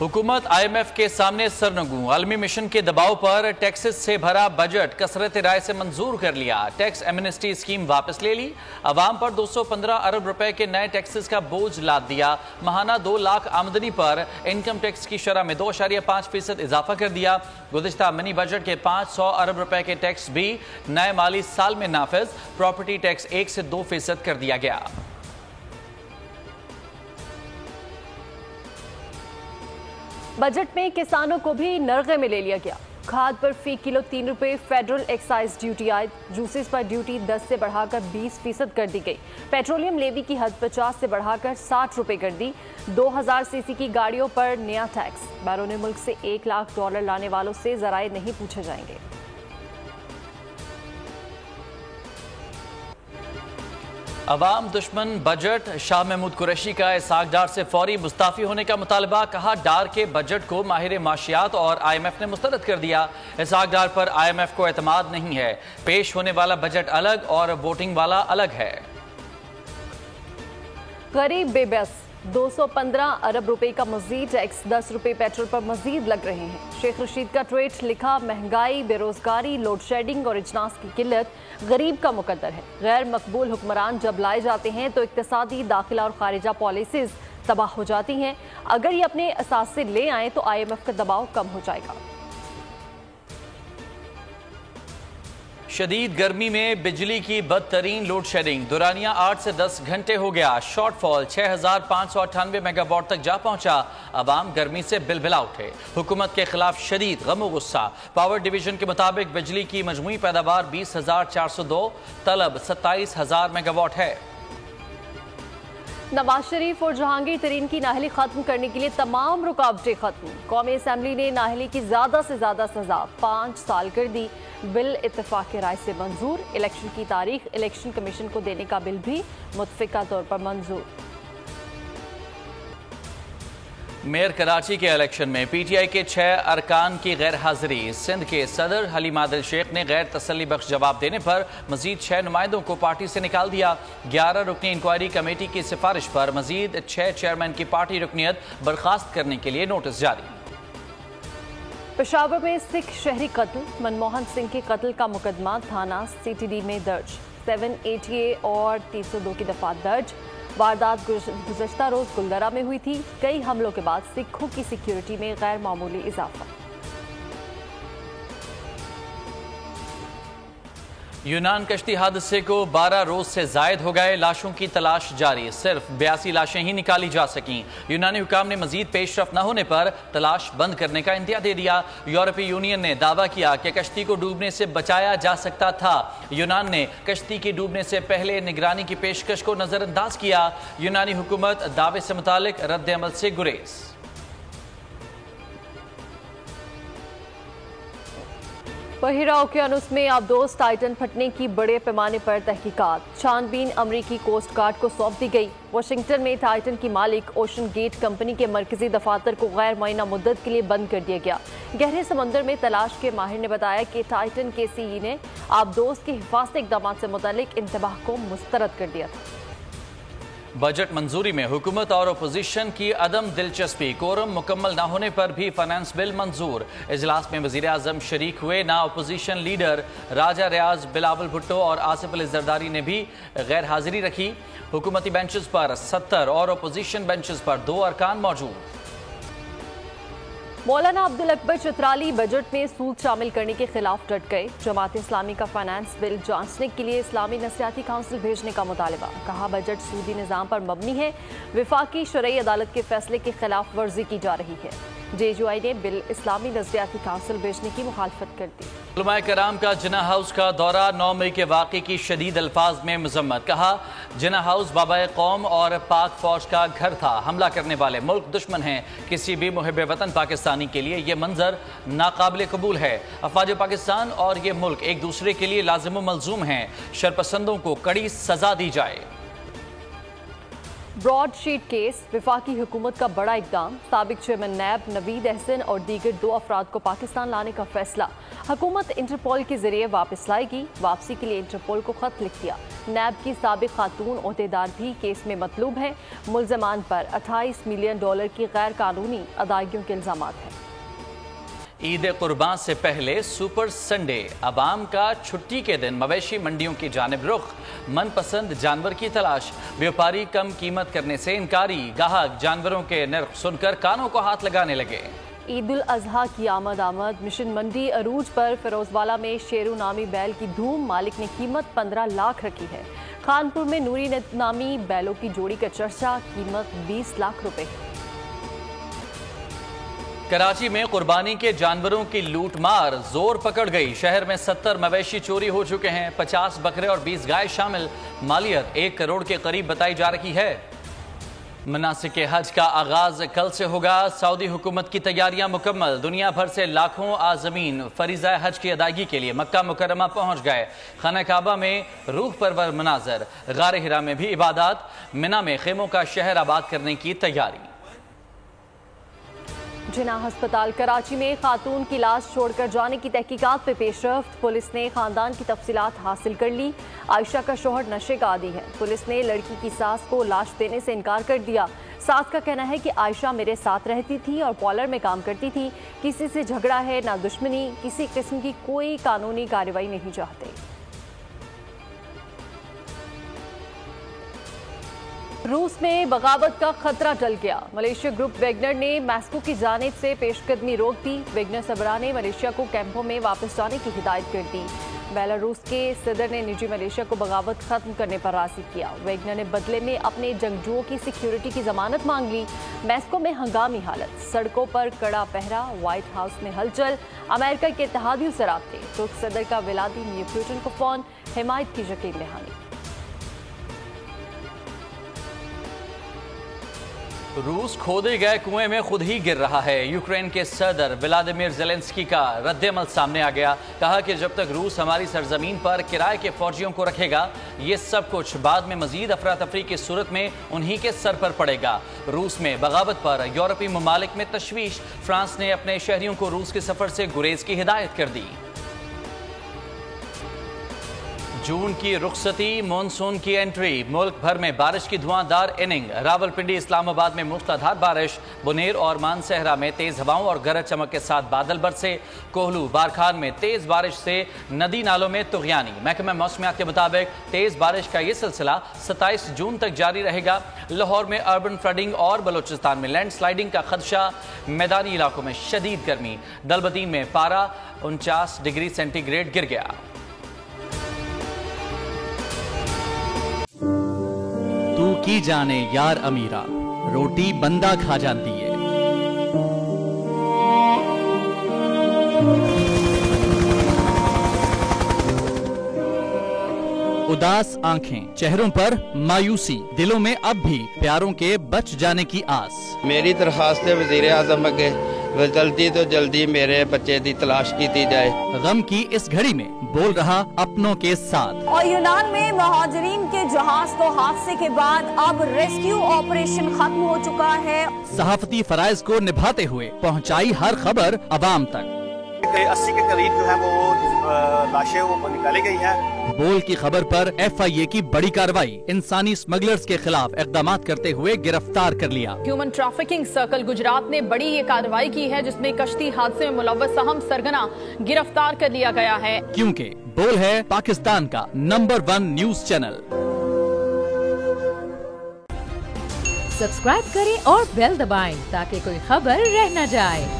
हुकूमत IMF के सामने सरनगू। आलमी मिशन के दबाव पर टैक्सेस से भरा बजट कसरत राय से मंजूर कर लिया। टैक्स एमनेस्टी स्कीम वापस ले ली। अवाम पर 215 अरब रुपए के नए टैक्सेस का बोझ लाद दिया। माहाना 2 लाख आमदनी पर इनकम टैक्स की शरह में 2.5% इजाफा कर दिया। गुज़िश्ता मिनी बजट के 500 अरब रुपए के टैक्स भी नए माली साल में नाफिज। प्रॉपर्टी टैक्स 1 से 2% कर दिया गया। बजट में किसानों को भी नरगे में ले लिया गया। खाद पर फी किलो 3 रुपए फेडरल एक्साइज ड्यूटी आयद। जूसेस पर ड्यूटी 10 से बढ़ाकर 20% कर दी गई। पेट्रोलियम लेवी की हद 50 से बढ़ाकर 60 रुपए कर दी। 2000 सीसी की गाड़ियों पर नया टैक्स। बैरून मुल्क से $1 लाख लाने वालों से जराए नहीं पूछे जाएंगे। अवाम दुश्मन बजट। शाह महमूद कुरैशी का इसहाक डार से फौरी मुस्ताफी होने का मुतालबा। कहा डार के बजट को माहिर माशियात और IMF ने मुस्तरद कर दिया। इसहाक डार पर IMF को एतमाद नहीं है। पेश होने वाला बजट अलग और वोटिंग वाला अलग है। गरीब बेबस 215 अरब रुपए का मजीद टैक्स। 10 रुपए पेट्रोल पर मजीद लग रहे हैं। शेख रशीद का ट्वीट लिखा, महंगाई, बेरोजगारी, लोड शेडिंग और इजनास की किल्लत गरीब का मुकद्दर है। गैर मकबूल हुक्मरान जब लाए जाते हैं तो इक्तिसादी, दाखिला और खारिजा पॉलिसीज तबाह हो जाती हैं। अगर ये अपने असास से ले आए तो IMF का दबाव कम हो जाएगा। शदीद गर्मी में बिजली की बदतरीन लोड शेडिंग। दुरानिया 8 से 10 घंटे हो गया। शॉर्टफॉल 6598 मेगावाट तक जा पहुंचा। अवाम गर्मी से बिलबिला उठे। हुकूमत के खिलाफ शदीद गम गुस्सा। पावर डिवीजन के मुताबिक बिजली की मजमूई पैदावार 20,402, तलब 27,000 मेगावाट है। नवाज शरीफ और जहांगीर तरीन की नाअहली खत्म करने के लिए तमाम रुकावटें खत्म। कौमी असम्बली ने नाअहली की ज्यादा से ज्यादा सजा 5 साल कर दी। बिल इत्तेफाक राय से मंजूर। इलेक्शन की तारीख इलेक्शन कमीशन को देने का बिल भी मुतफिका तौर पर मंजूर। मेयर कराची के इलेक्शन में PTI के 6 अरकान की गैर हाजिरी। सिंध के सदर हलीम आदिल शेख ने गैर तसल्ली बख्श जवाब देने पर मजीद 6 नुमाइंदों को पार्टी से निकाल दिया। 11 रुकनी इंक्वायरी कमेटी की सिफारिश पर मजीद 6 चेयरमैन की पार्टी रुकनीत बर्खास्त करने के लिए नोटिस जारी। पेशावर में सिख शहरी कत्ल। मनमोहन सिंह के कत्ल का मुकदमा थाना CTD में दर्ज। 780A और 302 की दफा दर्ज। वारदात गुज़श्ता रोज गुलदरा में हुई थी। कई हमलों के बाद सिखों की सिक्योरिटी में गैर मामूली इजाफा। यूनान कश्ती हादसे को 12 रोज से जायद हो गए। लाशों की तलाश जारी। सिर्फ 82 लाशें ही निकाली जा सकीं। यूनानी हुकाम ने मजीद पेशरफ न होने पर तलाश बंद करने का इंदिया दे दिया। यूरोपीय यूनियन ने दावा किया कि कश्ती को डूबने से बचाया जा सकता था। यूनान ने कश्ती के डूबने से पहले निगरानी की पेशकश को नजरअंदाज किया। यूनानी हुकूमत दावे से मुतालिक रद्द अमल से गुरेज। बहिरा ओकियानुस में आबदोज टाइटन फटने की बड़े पैमाने पर तहकीकात। छानबीन अमरीकी कोस्ट गार्ड को सौंप दी गई। वाशिंगटन में टाइटन की मालिक ओशन गेट कंपनी के मरकजी दफातर को गैर मुअय्यना मुद्दत के लिए बंद कर दिया गया। गहरे समंदर में तलाश के माहिर ने बताया कि टाइटन के CE ने आबदोज के हिफाजती इक़दाम से मुतालिक इंतबाह को मुस्तरद कर दिया था। बजट मंजूरी में हुकूमत और अपोजिशन की अदम दिलचस्पी। कोरम मुकम्मल न होने पर भी फाइनेंस बिल मंजूर। इजलास में वजीर आजम शरीक हुए ना। अपोजिशन लीडर राजा रियाज, बिलावल भुट्टो और आसिफ अली जरदारी ने भी गैर हाजिरी रखी। हुकूमती बेंचेस पर 70 और अपोजिशन बेंचेस पर 2 अरकान मौजूद। मौलाना अब्दुल अकबर चित्राली बजट में सूद शामिल करने के खिलाफ डट गए। जमात इस्लामी का फाइनेंस बिल जांचने के लिए इस्लामी नसियाती काउंसिल भेजने का मुतालबा। कहा बजट सूदी निज़ाम पर मबनी है। विफाकी शरई अदालत के फैसले की खिलाफ वर्जी की जा रही है। JUI ने बिल इस्लामी नसियाती काउंसिल भेजने की मुखालफत कर दी। उलमाए कराम का जिन्ना हाउस का दौरा। 9 मई के वाक़े की शदीद अल्फाज में मजम्मत। कहा जिन्ना हाउस बाबाए कौम और पाक फौज का घर था। हमला करने वाले मुल्क दुश्मन हैं। किसी भी मुहिब वतन पाकिस्तानी के लिए यह मंजर नाकाबिल कबूल है। अफवाज पाकिस्तान और ये मुल्क एक दूसरे के लिए लाजिम मलजूम हैं। शरपसंदों को कड़ी सजा दी जाए। ब्रॉडशीट केस, वफाकी हुकूमत का बड़ा इकदाम, साबिक चेयरमैन नैब नवीद अहसन और दीगर 2 अफराद को पाकिस्तान लाने का फैसला। हुकूमत इंटरपोल के जरिए वापस लाएगी। वापसी के लिए इंटरपोल को खत लिख दिया। नैब की साबिक खातून ओहदेदार भी केस में मतलूब हैं। मुल्ज़मान पर $28 मिलियन की गैर कानूनी अदायगियों के इल्जाम हैं। ईद कुर्बान से पहले सुपर संडे, अवाम का छुट्टी के दिन मवेशी मंडियों की जानिब रुख, मनपसंद जानवर की तलाश, व्यापारी कम कीमत करने से इनकारी, गाहक जानवरों के नर्ख सुनकर कानों को हाथ लगाने लगे। ईद उल अजहा की आमद मिशन मंडी अरूज पर फिरोजवाला में शेरू नामी बैल की धूम, मालिक ने कीमत 15 लाख रखी है। खानपुर में नूरी नामी बैलों की जोड़ी का चर्चा, कीमत 20 लाख रुपए है। कराची में कुर्बानी के जानवरों की लूटमार जोर पकड़ गई। शहर में 70 मवेशी चोरी हो चुके हैं, 50 बकरे और 20 गाय शामिल। मालियत 1 करोड़ के करीब बताई जा रही है। मनासिक हज का आगाज कल से होगा। सऊदी हुकूमत की तैयारियां मुकम्मल। दुनिया भर से लाखों आज़मीन फरीज़ा हज की अदायगी के लिए मक्का मुकर्रमा पहुंच गए। खाना काबा में रूह परवर मनाजर, गारे हिरा में भी इबादत, मिना में खेमों का शहर आबाद करने की तैयारी। जिन्ना अस्पताल कराची में खातून की लाश छोड़कर जाने की तहकीकात पे पेशरफ्त। पुलिस ने खानदान की तफसीलात हासिल कर ली। आयशा का शौहर नशे का आदी है। पुलिस ने लड़की की सास को लाश देने से इनकार कर दिया। सास का कहना है कि आयशा मेरे साथ रहती थी और पार्लर में काम करती थी, किसी से झगड़ा है ना दुश्मनी, किसी किस्म की कोई कानूनी कार्रवाई नहीं चाहते। रूस में बगावत का खतरा टल गया। मलेशिया ग्रुप वैगनर ने मॉस्को की जानिब से पेशकदमी रोक दी। वैगनर सरबराह ने मलेशिया को कैंपों में वापस जाने की हिदायत कर दी। बेलारूस के सदर ने निजी मलेशिया को बगावत खत्म करने पर राजी किया। वैगनर ने बदले में अपने जंगजुओं की सिक्योरिटी की जमानत मांग ली। मॉस्को में हंगामी हालत, सड़कों पर कड़ा पहरा, व्हाइट हाउस में हलचल, अमेरिका के इत्तेहादियों से राब्ते, तुर्क सदर का व्लादिमीर पुतिन को फोन, हिमायत की यकीन दहानी। रूस खोदे गए कुएं में खुद ही गिर रहा है। यूक्रेन के सदर व्लादिमीर ज़ेलेंस्की का रद्देमल सामने आ गया। कहा कि जब तक रूस हमारी सरजमीन पर किराए के फौजियों को रखेगा, ये सब कुछ बाद में मजीद अफरा तफरी की सूरत में उन्हीं के सर पर पड़ेगा। रूस में बगावत पर यूरोपीय ममालिक में तशवीश। फ्रांस ने अपने शहरियों को रूस के सफर से गुरेज की हिदायत कर दी। जून की रुखसती, मानसून की एंट्री, मुल्क भर में बारिश की धुआंधार इनिंग। रावलपिंडी, इस्लामाबाद में मूसलाधार बारिश, बुनेर और मानसहरा में तेज हवाओं और गरज चमक के साथ बादल बरसे। कोहलू, बारखान में तेज बारिश से नदी नालों में तुगयानी। महकमा मौसमियात के मुताबिक तेज बारिश का यह सिलसिला 27 जून तक जारी रहेगा। लाहौर में अर्बन फ्लडिंग और बलोचिस्तान में लैंड स्लाइडिंग का खदशा। मैदानी इलाकों में शदीद गर्मी। दलबदीन में पारा 49 डिग्री सेंटीग्रेड गिर गया। तू की जाने यार अमीरा, रोटी बंदा खा जाती है। उदास आंखें, चेहरों पर मायूसी, दिलों में अब भी प्यारों के बच जाने की आस। मेरी दरखास्त है वज़ीर आज़म अगे, जल्दी तो जल्दी मेरे बच्चे की तलाश की जाए। गम की इस घड़ी में बोल रहा अपनों के साथ। और यूनान में महाजरीन के जहाज को हादसे के बाद अब रेस्क्यू ऑपरेशन खत्म हो चुका है। सहाफती फराइज को निभाते हुए पहुंचाई हर खबर अवाम तक। 80 के करीब जो है वो लाशें वो निकाली गई हैं। बोल की खबर पर FIA की बड़ी कार्रवाई। इंसानी स्मगलर्स के खिलाफ इकदाम करते हुए गिरफ्तार कर लिया। ह्यूमन ट्रैफिकिंग सर्कल गुजरात ने बड़ी ये कार्रवाई की है, जिसमें कश्ती हादसे में मुलव्वस अहम सरगना गिरफ्तार कर लिया गया है। क्योंकि बोल है पाकिस्तान का नंबर 1 न्यूज चैनल। सब्सक्राइब करें और बेल दबाएं ताकि कोई खबर रह न जाए।